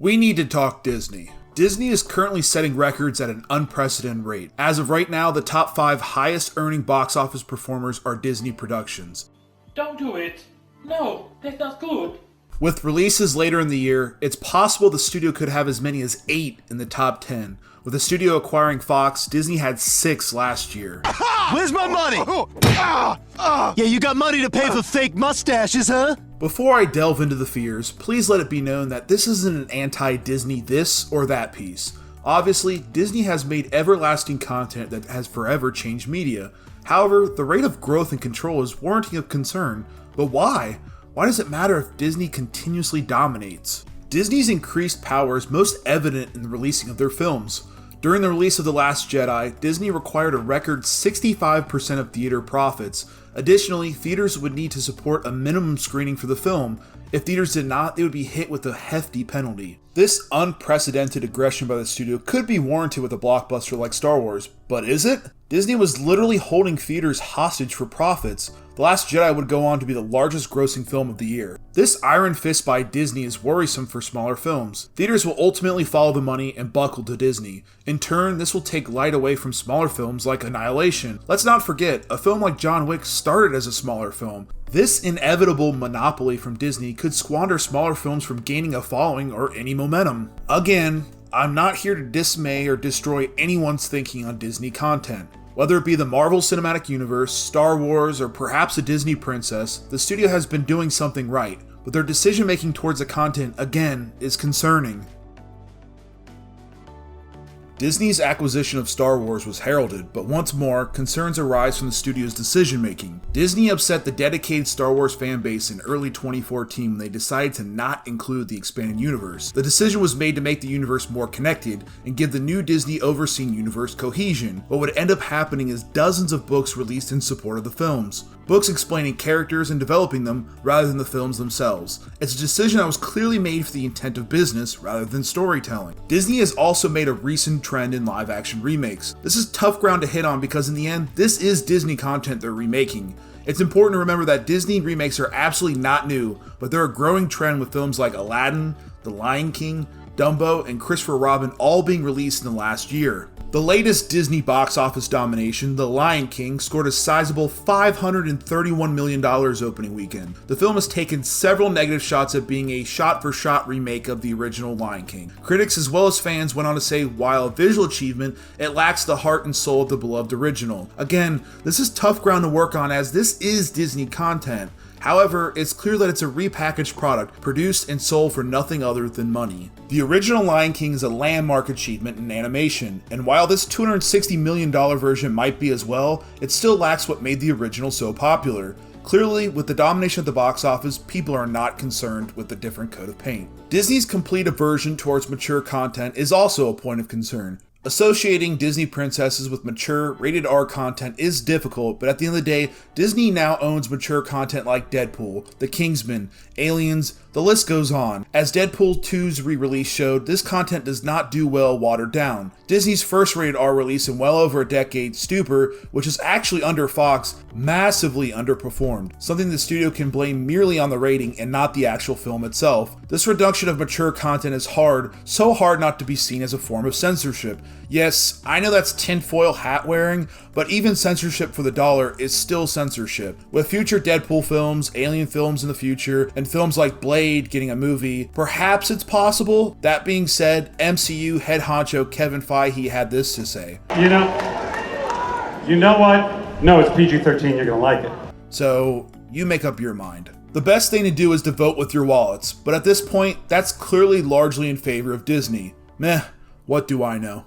We need to talk Disney. Disney is currently setting records at an unprecedented rate. As of right now, the top 5 highest earning box office performers are Disney productions. Don't do it. No, that's not good. With releases later in the year, it's possible the studio could have as many as 8 in the top 10. With the studio acquiring Fox, Disney had 6 last year. Where's my money? Yeah, you got money to pay for fake mustaches, huh? Before I delve into the fears, please let it be known that this isn't an anti-Disney this or that piece. Obviously, Disney has made everlasting content that has forever changed media. However, the rate of growth and control is warranting of concern. But why? Why does it matter if Disney continuously dominates? Disney's increased power is most evident in the releasing of their films. During the release of The Last Jedi, Disney required a record 65% of theater profits. Additionally, theaters would need to support a minimum screening for the film. If theaters did not, they would be hit with a hefty penalty. This unprecedented aggression by the studio could be warranted with a blockbuster like Star Wars, but is it? Disney was literally holding theaters hostage for profits. The Last Jedi would go on to be the largest grossing film of the year. This iron fist by Disney is worrisome for smaller films. Theaters will ultimately follow the money and buckle to Disney. In turn, this will take light away from smaller films like Annihilation. Let's not forget, a film like John Wick started as a smaller film. This inevitable monopoly from Disney could squander smaller films from gaining a following or any momentum. Again, I'm not here to dismay or destroy anyone's thinking on Disney content. Whether it be the Marvel Cinematic Universe, Star Wars, or perhaps a Disney princess, the studio has been doing something right, but their decision making towards the content, again, is concerning. Disney's acquisition of Star Wars was heralded, but once more, concerns arise from the studio's decision-making. Disney upset the dedicated Star Wars fan base in early 2014 when they decided to not include the expanded universe. The decision was made to make the universe more connected and give the new Disney overseen universe cohesion. What would end up happening is dozens of books released in support of the films. Books explaining characters and developing them rather than the films themselves. It's a decision that was clearly made for the intent of business rather than storytelling. Disney has also made a recent trend in live action remakes. This is tough ground to hit on because in the end, this is Disney content they're remaking. It's important to remember that Disney remakes are absolutely not new, but they're a growing trend with films like Aladdin, The Lion King, Dumbo, and Christopher Robin all being released in the last year. The latest Disney box office domination, The Lion King, scored a sizable $531 million opening weekend. The film has taken several negative shots at being a shot-for-shot remake of the original Lion King. Critics as well as fans went on to say, while a visual achievement, it lacks the heart and soul of the beloved original. Again, this is tough ground to work on as this is Disney content. However, it's clear that it's a repackaged product, produced and sold for nothing other than money. The original Lion King is a landmark achievement in animation, and while this $260 million version might be as well, it still lacks what made the original so popular. Clearly, with the domination of the box office, people are not concerned with the different coat of paint. Disney's complete aversion towards mature content is also a point of concern. Associating Disney princesses with mature, rated R content is difficult, but at the end of the day, Disney now owns mature content like Deadpool, The Kingsman, Aliens, the list goes on. As Deadpool 2's re-release showed, this content does not do well watered down. Disney's first rated R release in well over a decade, Stupor, which is actually under Fox, massively underperformed, something the studio can blame merely on the rating and not the actual film itself. This reduction of mature content is hard, so hard not to be seen as a form of censorship. Yes, I know that's tinfoil hat wearing, but even censorship for the dollar is still censorship. With future Deadpool films, Alien films in the future, and films like Blade getting a movie, perhaps it's possible. That being said, MCU head honcho Kevin Feige had this to say. You know what? No, it's PG-13, you're gonna like it. So, you make up your mind. The best thing to do is to vote with your wallets, but at this point, that's clearly largely in favor of Disney. Meh, what do I know?